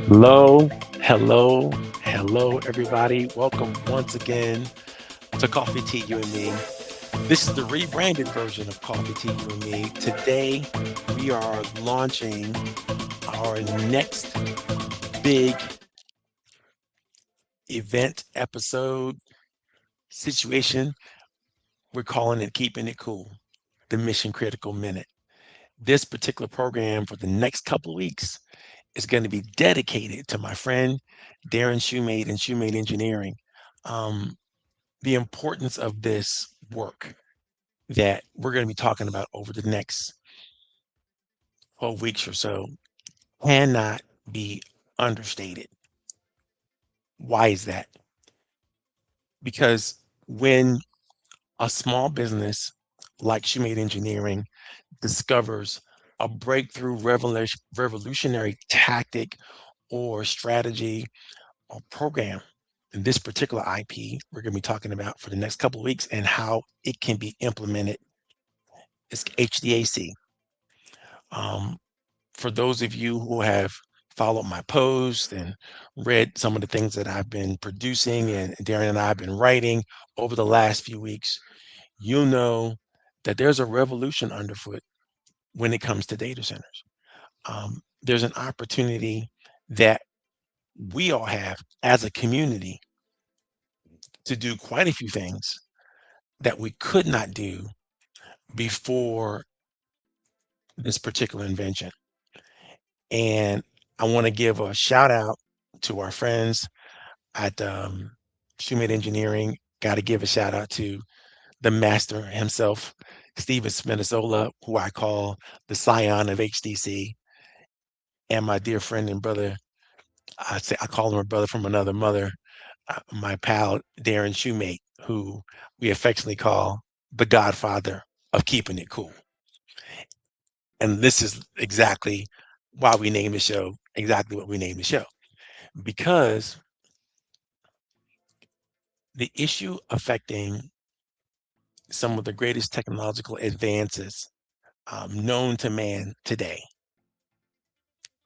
Hello, hello, hello, everybody. Welcome once again to Coffee Tea, You and Me. This is the rebranded version of Coffee Tea, You and Me. Today, we are launching our next big event episode situation. We're calling it Keeping It Cool, the Mission Critical Minute. This particular program for the next couple of weeks is going to be dedicated to my friend Darren Shoemate and Shoemate Engineering. Um, the importance of this work that we're going to be talking about over the next 12 weeks or so cannot be understated. Why is that? Because when a small business like Shoemate Engineering discovers a breakthrough revolutionary tactic or strategy or program, in this particular IP we're going to be talking about for the next couple of weeks and how it can be implemented is HDAC. Um, for those of you who have followed my posts and read some of the things that I've been producing and Darren and I have been writing over the last few weeks, you'll know that there's a revolution underfoot when it comes to data centers. There's an opportunity that we all have as a community to do quite a few things that we could not do before this particular invention. And I want to give a shout out to our friends at Schumate Engineering. Got to give a shout out to the master himself, Steven Spinazzola, who I call the scion of HDC, and my dear friend and brother. I call him a brother from another mother, my pal Darren Shoemate, who we affectionately call the Godfather of keeping it cool. And this is exactly why we named the show exactly what we named the show, because the issue affecting some of the greatest technological advances known to man today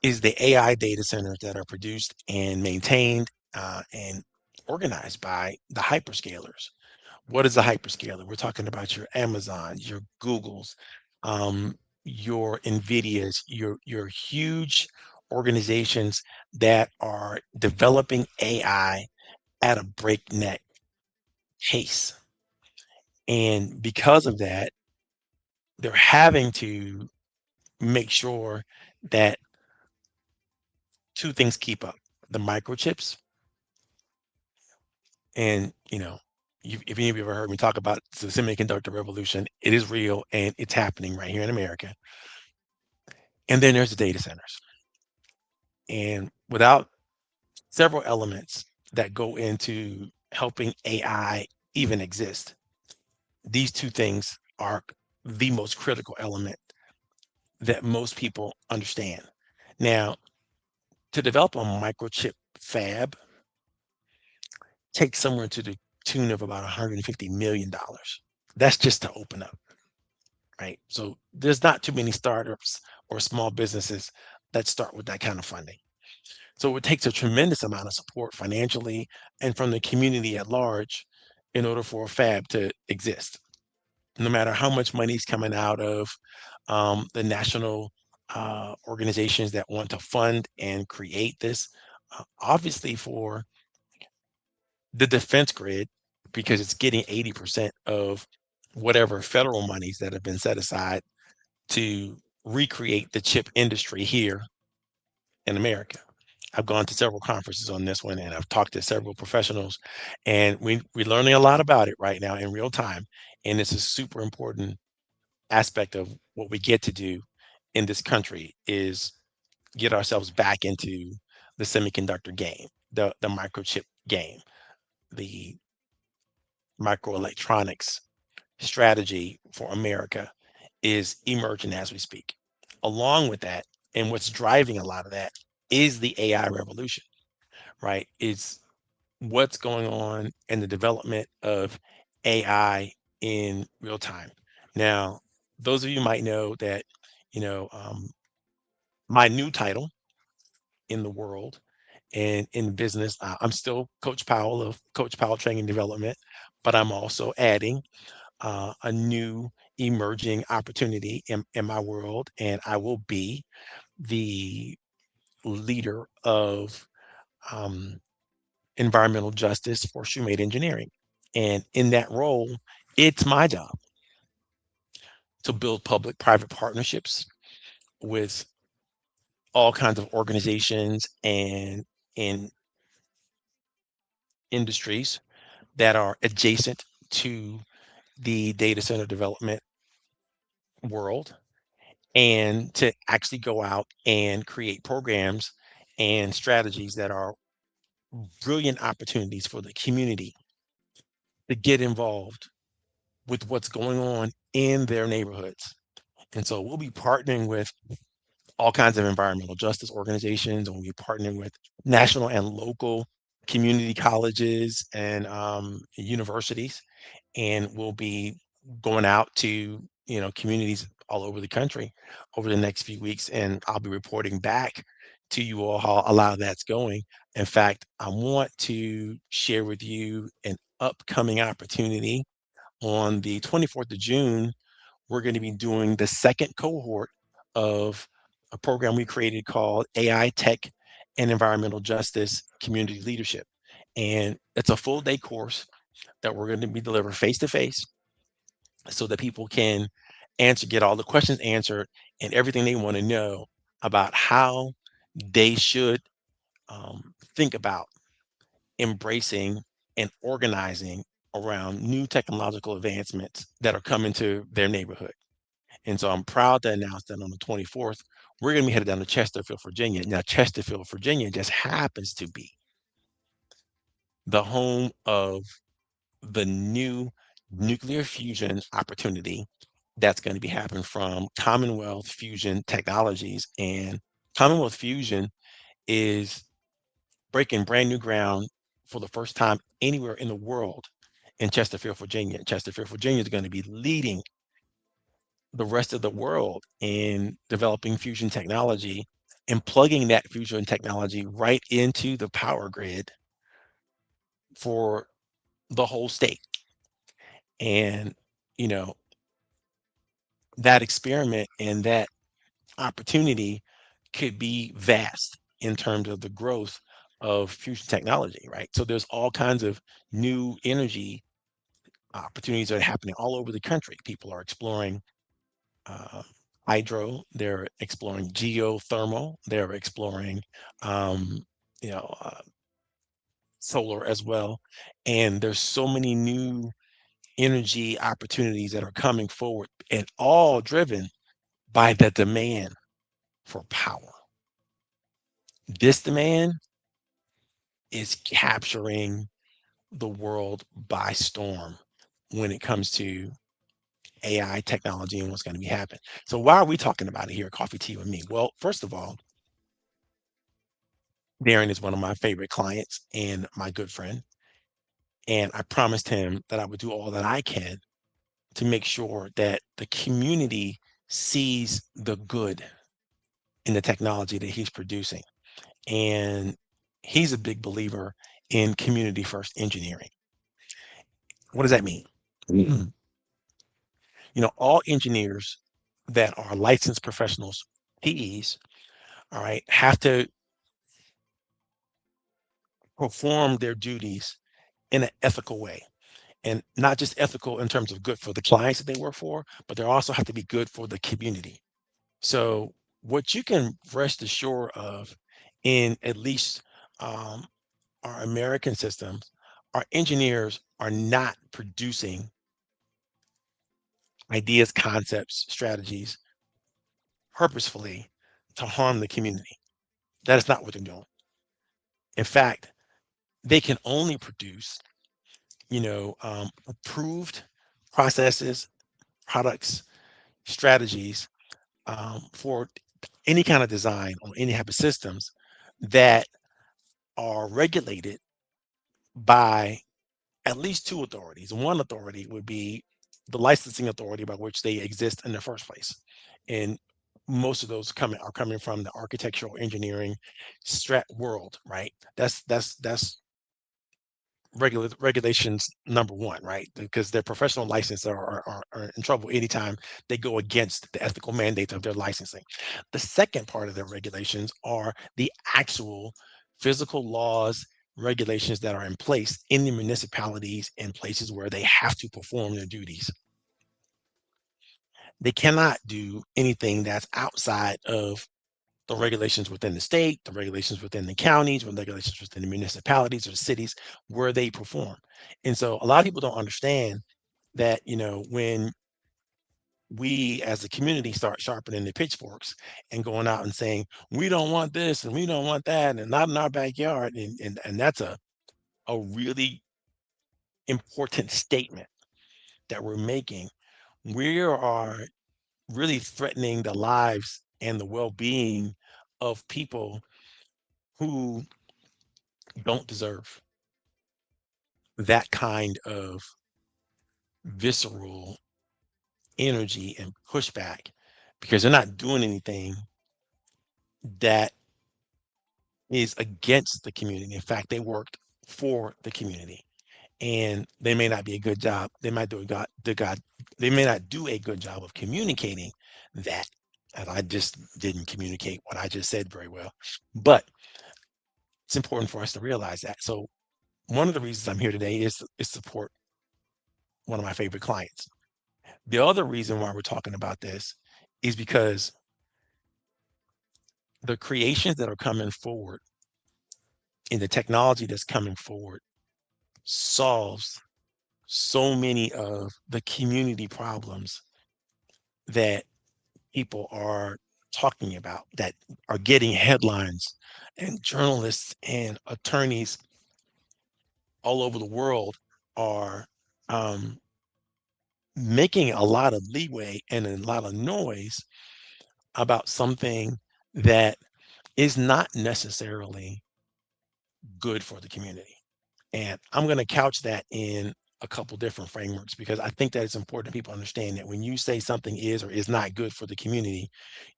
is the AI data centers that are produced and maintained and organized by the hyperscalers. What is a hyperscaler? We're talking about your Amazons, your Googles, um, your Nvidias, your huge organizations that are developing AI at a breakneck pace. And because of that, they're having to make sure that two things keep up: the microchips, and if any of you ever heard me talk about the semiconductor revolution, it is real and it's happening right here in America. And then there's the data centers. And without several elements that go into helping AI even exist, these two things are the most critical element that most people understand. Now, to develop a microchip fab takes somewhere to the tune of about $150 million. That's just to open up, right? So there's not too many startups or small businesses that start with that kind of funding. So it takes a tremendous amount of support financially and from the community at large in order for a fab to exist. No matter how much money is coming out of the national organizations that want to fund and create this, obviously for the defense grid, because it's getting 80% of whatever federal monies that have been set aside to recreate the chip industry here in America. I've gone to several conferences on this one and I've talked to several professionals, and we're learning a lot about it right now in real time. And it's a super important aspect of what we get to do in this country is get ourselves back into the semiconductor game, the microchip game, the microelectronics strategy for America is emerging as we speak. Along with that, and what's driving a lot of that is the AI revolution, right? It's what's going on in the development of AI in real time. Now, those of you might know that, you know, um, my new title in the world And in business, I'm still Coach Powell of Coach Powell Training Development, but I'm also adding a new emerging opportunity in my world, and I will be the leader of um, environmental justice for Shoemade Engineering. And in that role, it's my job to build public-private partnerships with all kinds of organizations and in industries that are adjacent to the data center development world, and to actually go out and create programs and strategies that are brilliant opportunities for the community to get involved with what's going on in their neighborhoods. And so we'll be partnering with all kinds of environmental justice organizations, and we'll be partnering with national and local community colleges and universities, and we'll be going out to communities all over the country over the next few weeks, and I'll be reporting back to you all how a lot of that's going. In fact, I want to share with you an upcoming opportunity. On the 24th of June, we're going to be doing the second cohort of a program we created called AI Tech and Environmental Justice Community Leadership. And it's a full day course that we're going to be delivered face to face, so that people can get all the questions answered and everything they want to know about how they should think about embracing and organizing around new technological advancements that are coming to their neighborhood. And so I'm proud to announce that on the 24th, we're going to be headed down to Chesterfield, Virginia. Now, Chesterfield, Virginia just happens to be the home of the new nuclear fusion opportunity that's going to be happening from Commonwealth Fusion Technologies. And Commonwealth Fusion is breaking brand new ground for the first time anywhere in the world in Chesterfield, Virginia. Chesterfield, Virginia is going to be leading the rest of the world in developing fusion technology and plugging that fusion technology right into the power grid for the whole state. And, you know, that experiment and that opportunity could be vast in terms of the growth of fusion technology, right? So there's all kinds of new energy opportunities that are happening all over the country. People are exploring uh, hydro, they're exploring geothermal, they're exploring, um, you know, uh, solar as well. And there's so many new energy opportunities that are coming forward, and all driven by the demand for power. This demand is capturing the world by storm when it comes to AI technology and what's going to be happening. So why are we talking about it here at Coffee Tea with Me? Well, first of all, Darren is one of my favorite clients and my good friend. And I promised him that I would do all that I can to make sure that the community sees the good in the technology that he's producing. And he's a big believer in community first engineering. What does that mean? Mhm. All engineers that are licensed professionals, PEs, all right, have to perform their duties in an ethical way. And not just ethical in terms of good for the clients that they work for, but they also have to be good for the community. So, what you can rest assured of in at least um, our American systems, our engineers are not producing ideas, concepts, strategies purposefully to harm the community. That is not what they're doing. In fact, they can only produce, approved processes, products, strategies for any kind of design on any type of systems that are regulated by at least two authorities. One authority would be the licensing authority by which they exist in the first place. And most of those are coming from the architectural engineering strat world, right? That's regulations number one, right? Because their professional license are in trouble anytime they go against the ethical mandates of their licensing. The second part of their regulations are the actual physical laws, regulations that are in place in the municipalities and places where they have to perform their duties. They cannot do anything that's outside of the regulations within the state, the regulations within the counties, or regulations within the municipalities or cities where they perform. And so a lot of people don't understand that, when we as a community start sharpening the pitchforks and going out and saying, we don't want this and we don't want that and not in our backyard. And that's a really important statement that we're making. We are really threatening the lives and the well-being of people who don't deserve that kind of visceral energy and pushback because they're not doing anything that is against the community. In fact, they worked for the community, and they may not be a good job. They might do a god. They may not do a good job of communicating that. And I just didn't communicate what I just said very well, but it's important for us to realize that. So one of the reasons I'm here today is support one of my favorite clients. The other reason why we're talking about this is because the creations that are coming forward and the technology that's coming forward solves so many of the community problems that people are talking about, that are getting headlines, and journalists and attorneys all over the world are um, making a lot of leeway and a lot of noise about something that is not necessarily good for the community. And I'm going to couch that in a couple different frameworks because I think that it's important that people understand that when you say something is or is not good for the community,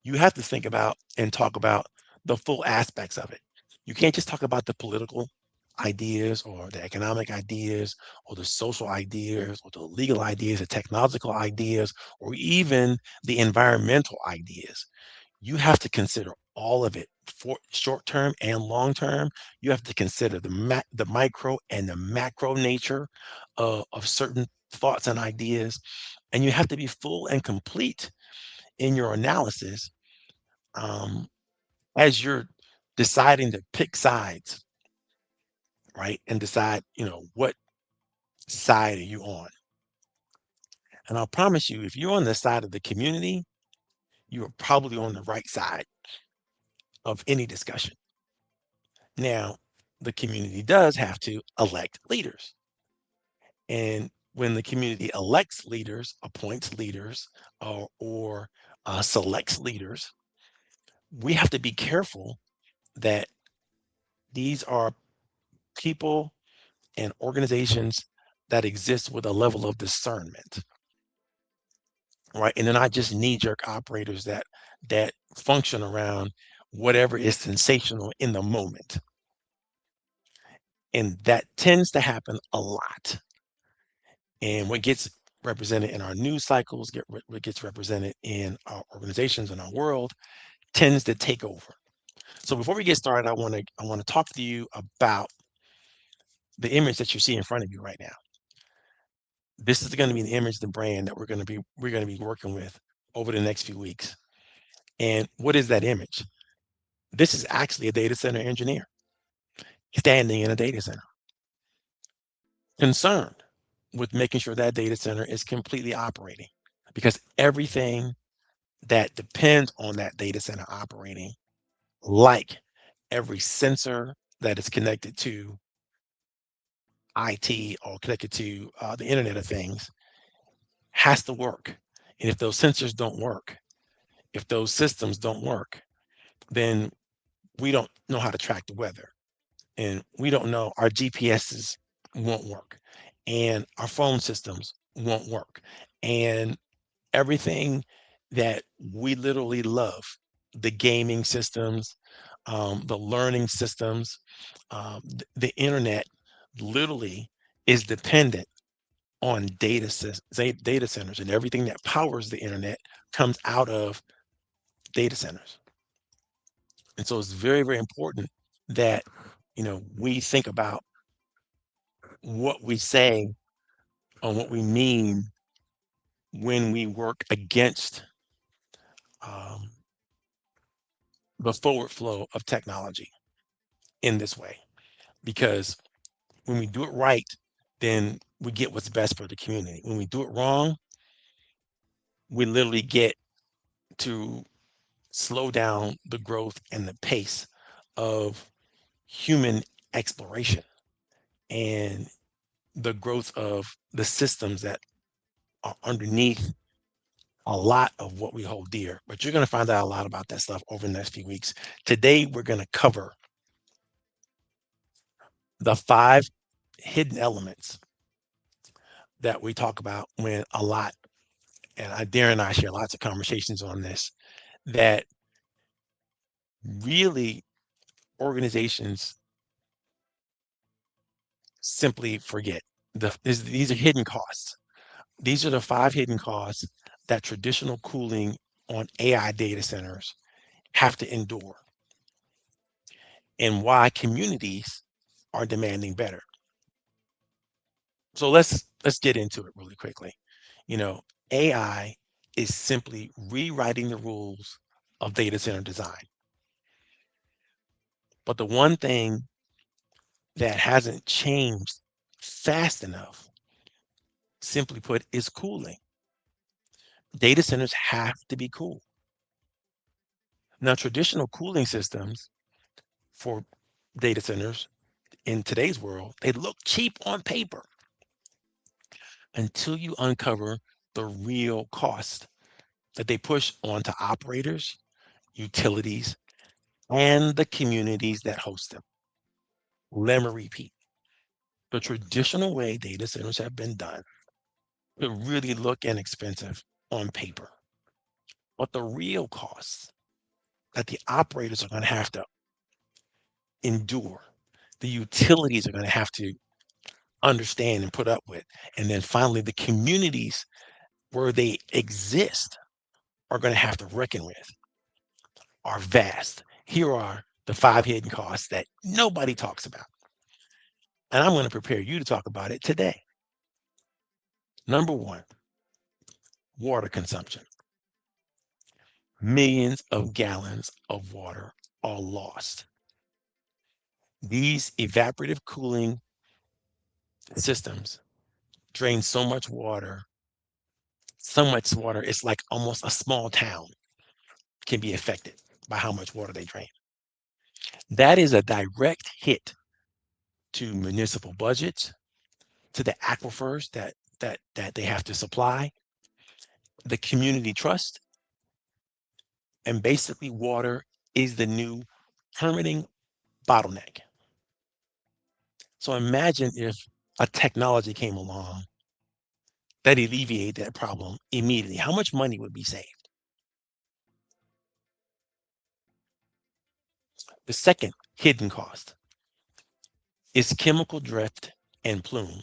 you have to think about and talk about the full aspects of it. You can't just talk about the political ideas or the economic ideas or the social ideas or the legal ideas, the technological ideas, or even the environmental ideas. You have to consider all of it for short term and long term. You have to consider the micro and the macro nature of certain thoughts and ideas, and you have to be full and complete in your analysis um, as you're deciding to pick sides, right? And decide, what side are you on? And I'll promise you, if you're on the side of the community, you are probably on the right side of any discussion. Now, the community does have to elect leaders. And when the community elects leaders, appoints leaders, or selects leaders, we have to be careful that these are people and organizations that exist with a level of discernment, right? And they're not just knee-jerk operators that function around whatever is sensational in the moment. And that tends to happen a lot. And what gets represented in our news cycles, what gets represented in our organizations and our world tends to take over. So before we get started, I want to talk to you about the image that you see in front of you right now. This is going to be the image, the brand that we're going to be working with over the next few weeks. And what is that image? This is actually a data center engineer standing in a data center, concerned with making sure that data center is completely operating, because everything that depends on that data center operating, like every sensor that is connected to IT or connected to the Internet of Things, has to work. And if those sensors don't work, if those systems don't work, then we don't know how to track the weather. And we don't know, our GPSs won't work. And our phone systems won't work. And everything that we literally love, the gaming systems, the learning systems, the internet literally is dependent on data centers, and everything that powers the internet comes out of data centers. And so it's very, very important that we think about what we say and what we mean when we work against um, the forward flow of technology in this way. Because when we do it right, then we get what's best for the community. When we do it wrong, we literally get to slow down the growth and the pace of human exploration and the growth of the systems that are underneath a lot of what we hold dear. But you're going to find out a lot about that stuff over the next few weeks. Today, we're going to cover the 5 hidden elements that we talk about when a lot, and Darren and I share lots of conversations on this, that really organizations simply forget. These are hidden costs. These are the 5 hidden costs that traditional cooling on AI data centers have to endure, and why communities are demanding better. So let's get into it really quickly. You know, AI is simply rewriting the rules of data center design. But the one thing that hasn't changed fast enough, simply put, is cooling. Data centers have to be cool. Now, traditional cooling systems for data centers in today's world, they look cheap on paper until you uncover the real cost that they push onto operators, utilities, and the communities that host them. Let me repeat. The traditional way data centers have been done could really look inexpensive on paper. But the real costs that the operators are going to have to endure, the utilities are going to have to understand and put up with, and then finally the communities where they exist are going to have to reckon with are vast. Here are the 5 hidden costs that nobody talks about. And I'm going to prepare you to talk about it today. Number one, water consumption. Millions of gallons of water are lost. These evaporative cooling systems drain so much water, it's like almost a small town can be affected by how much water they drain. That is a direct hit to municipal budgets, to the aquifers that they have to supply, the community trust, and basically water is the new permitting bottleneck. So imagine if a technology came along that alleviated that problem immediately. How much money would be saved? The second hidden cost is chemical drift and plume.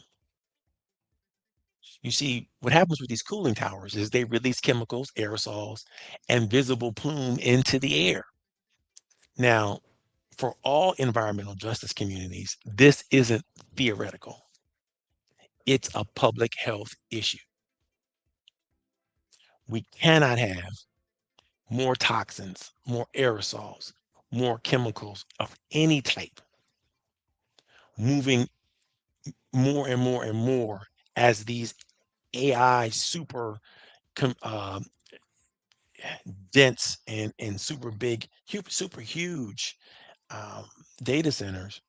You see, what happens with these cooling towers is they release chemicals, aerosols, and visible plume into the air. Now, for all environmental justice communities, this isn't theoretical. It's a public health issue. We cannot have more toxins, more aerosols, more chemicals of any type moving more and more and more as these AI super com- dense and super big, super huge um, data centers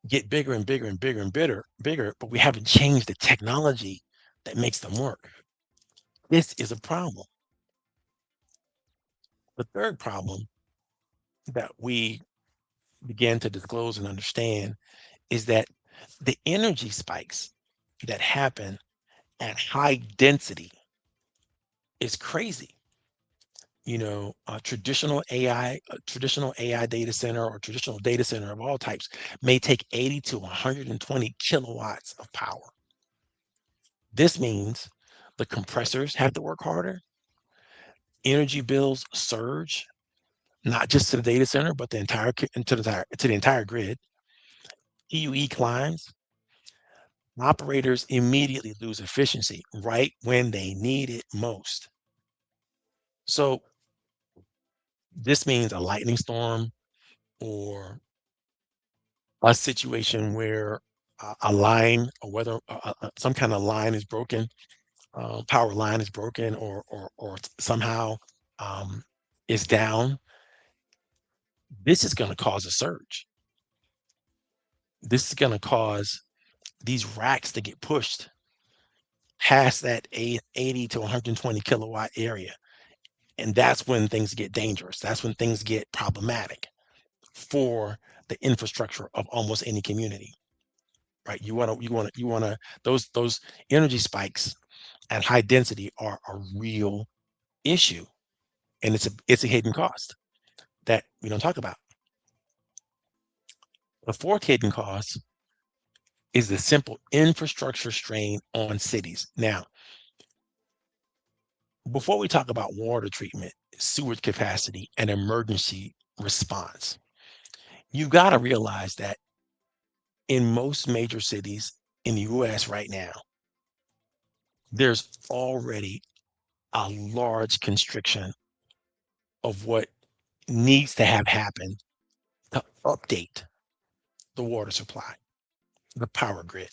get bigger and bigger and bigger and bigger, but we haven't changed the technology that makes them work. This is a problem. The third problem that we began to disclose and understand is that the energy spikes that happen at high density It's crazy. A traditional AI data center or traditional data center of all types may take 80 to 120 kilowatts of power. This means the compressors have to work harder, energy bills surge, not just to the data center, but to the entire grid. PUE climbs. Operators immediately lose efficiency right when they need it most. So this means a lightning storm or a situation where a line or whether some kind of line is broken, power line is broken, or somehow is down. This is going to cause a surge. This is going to cause these racks to get pushed past that 80 to 120 kilowatt area. And that's when things get dangerous. That's when things get problematic for the infrastructure of almost any community, right? You want to those energy spikes at high density are a real issue, and it's a hidden cost that we don't talk about. The fourth hidden cost is the simple infrastructure strain on cities. Now, before we talk about water treatment, sewage capacity, and emergency response, you got to realize that in most major cities in the US right now, there's already a large constriction of what needs to have happened to update the water supply, the power grid,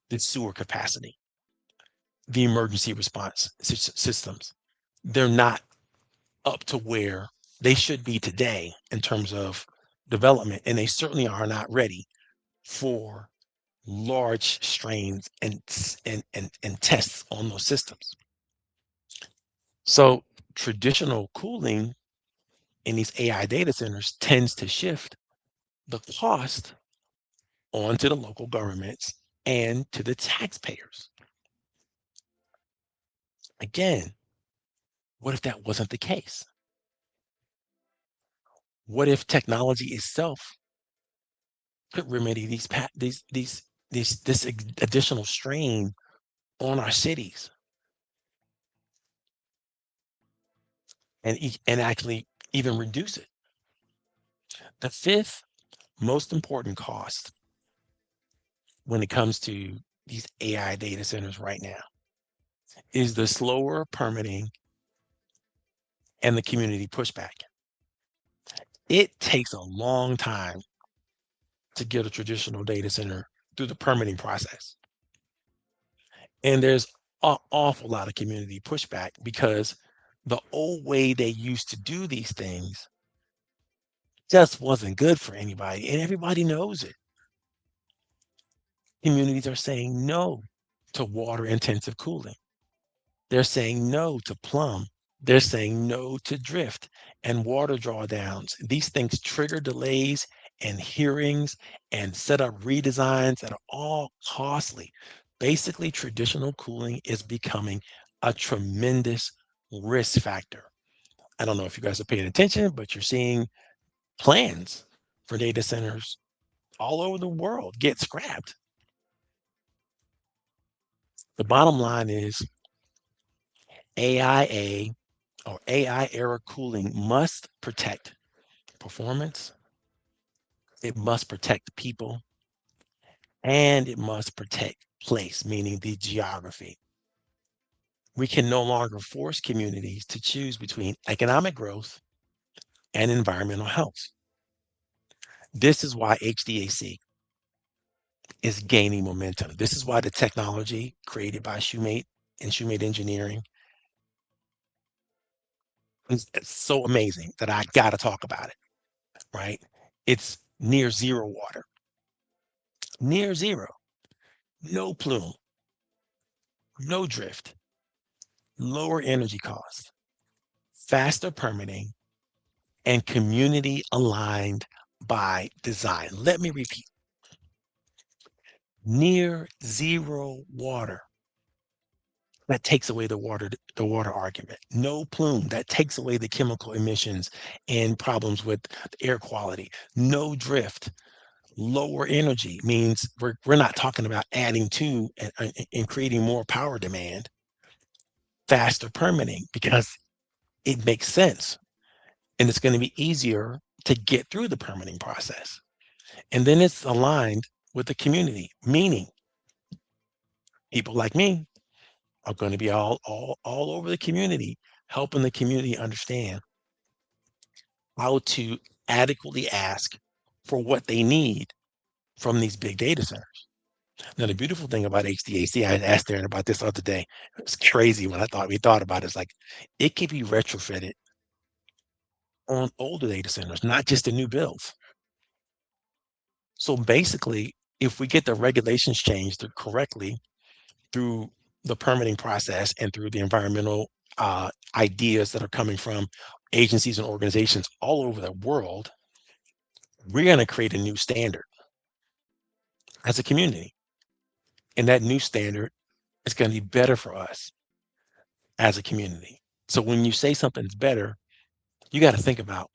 the sewer capacity, the emergency response systems. They're not up to where they should be today in terms of development, and they certainly are not ready for large strains and tests on those systems. So traditional cooling in these AI data centers tends to shift the cost onto the local governments and to the taxpayers. Again, what if that wasn't the case? What if technology itself could remedy this additional strain on our cities and actually even reduce it? The fifth most important cost when it comes to these AI data centers right now is the slower permitting and the community pushback. It takes a long time to get a traditional data center through the permitting process. And there's an awful lot of community pushback because the old way they used to do these things just wasn't good for anybody, and everybody knows it. Communities are saying no to water intensive cooling. They're saying no to plum. They're saying no to drift and water drawdowns. These things trigger delays and hearings and set up redesigns that are all costly. Basically, traditional cooling is becoming a tremendous risk factor. I don't know if you guys are paying attention, but you're seeing plans for data centers all over the world get scrapped. The bottom line is AIA or AI era cooling must protect performance, it must protect people, and it must protect place, meaning the geography. We can no longer force communities to choose between economic growth and environmental health. This is why HDAC is gaining momentum. This is why the technology created by Shoemate and Shoemate Engineering is it's so amazing that I got to talk about it, right? It's near zero water, near zero, no plume, no drift, lower energy costs, faster permitting, and community aligned by design. Let me repeat, near zero water, That takes away the water argument. No plume, that takes away the chemical emissions and problems with the air quality. No drift, lower energy means we're not talking about adding to and creating more power demand. Faster permitting because it makes sense and it's going to be easier to get through the permitting process. And then it's aligned with the community, meaning people like me are going to be all over the community, helping the community understand how to adequately ask for what they need from these big data centers. Now, the beautiful thing about HVAC, I asked Darren about this the other day. It's crazy when we thought about it. It's like it could be retrofitted on older data centers, not just the new builds. So basically, if we get the regulations changed correctly through the permitting process and through the environmental ideas that are coming from agencies and organizations all over the world, we're going to create a new standard as a community. And that new standard is going to be better for us as a community. So when you say something's better, you got to think about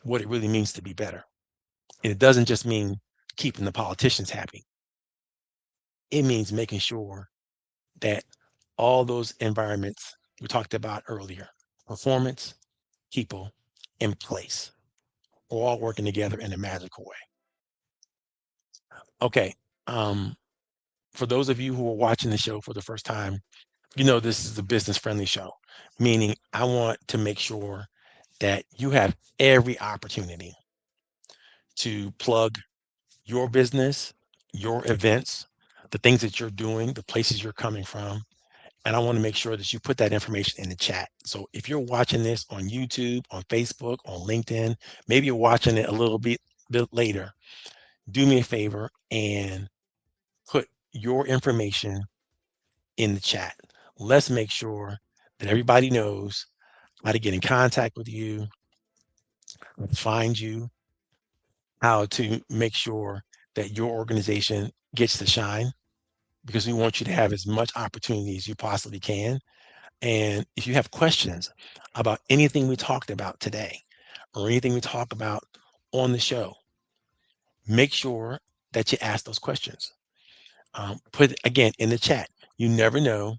what it really means to be better. And it doesn't just mean keeping the politicians happy. It means making sure that all those environments we talked about earlier, performance, people, and place, are all working together in a magical way. Okay. Um, for those of you who are watching the show for the first time, you know this is a business friendly show, meaning I want to make sure that you have every opportunity to plug your business, your events, the things that you're doing, the places you're coming from. And I want to make sure that you put that information in the chat. So if you're watching this on YouTube, on Facebook, on LinkedIn, maybe you're watching it a little bit later, do me a favor and put your information in the chat. Let's make sure that everybody knows how to get in contact with you, find you, how to make sure that your organization gets to shine because we want you to have as much opportunity as you possibly can. And if you have questions about anything we talked about today or anything we talk about on the show, make sure that you ask those questions. Put it again in the chat. You never know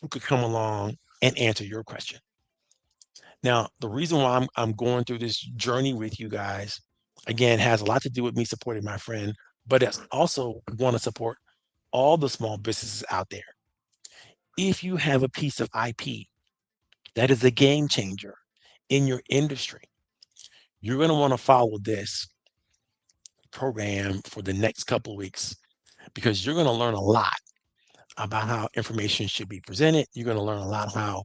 who could come along and answer your question. Now, the reason why I'm going through this journey with you guys, again, has a lot to do with me supporting my friend, but it's also want to support all the small businesses out there. If you have a piece of IP that is a game changer in your industry, you're going to want to follow this program for the next couple of weeks because you're going to learn a lot about how information should be presented. You're going to learn a lot how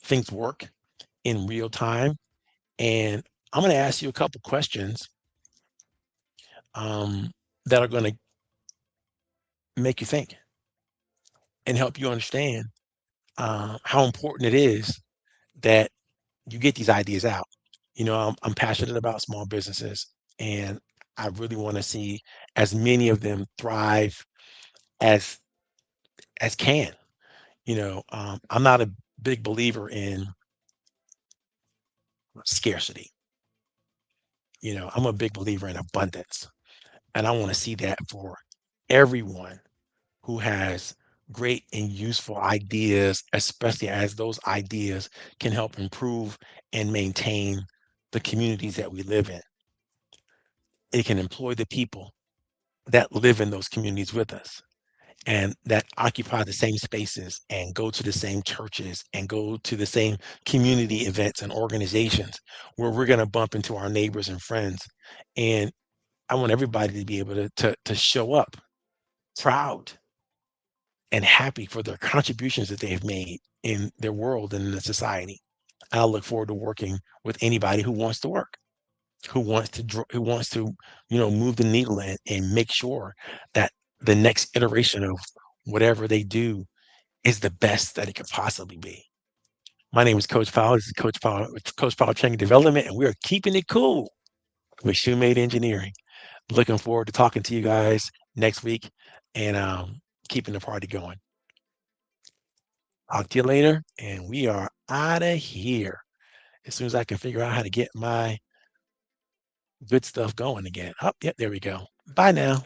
things work in real time. And I'm going to ask you a couple questions um, that are going to make you think and help you understand how important it is that you get these ideas out. You know, I'm passionate about small businesses and I really want to see as many of them thrive as can. You know, I'm not a big believer in scarcity. You know, I'm a big believer in abundance, and I want to see that for everyone who has great and useful ideas, especially as those ideas can help improve and maintain the communities that we live in. It can employ the people that live in those communities with us and that occupy the same spaces and go to the same churches and go to the same community events and organizations where we're going to bump into our neighbors and friends. And I want everybody to be able to show up proud and happy for their contributions that they've made in their world and in the society. I look forward to working with anybody who wants to work, who wants to, you know, move the needle and make sure that the next iteration of whatever they do is the best that it could possibly be. My name is Coach Powell. This is Coach Powell Training Development, and we are keeping it cool with Shoemade Engineering. Looking forward to talking to you guys next week and keeping the party going. Talk to you later, and we are out of here as soon as I can figure out how to get my good stuff going again. Oh, yep, there we go. Bye now.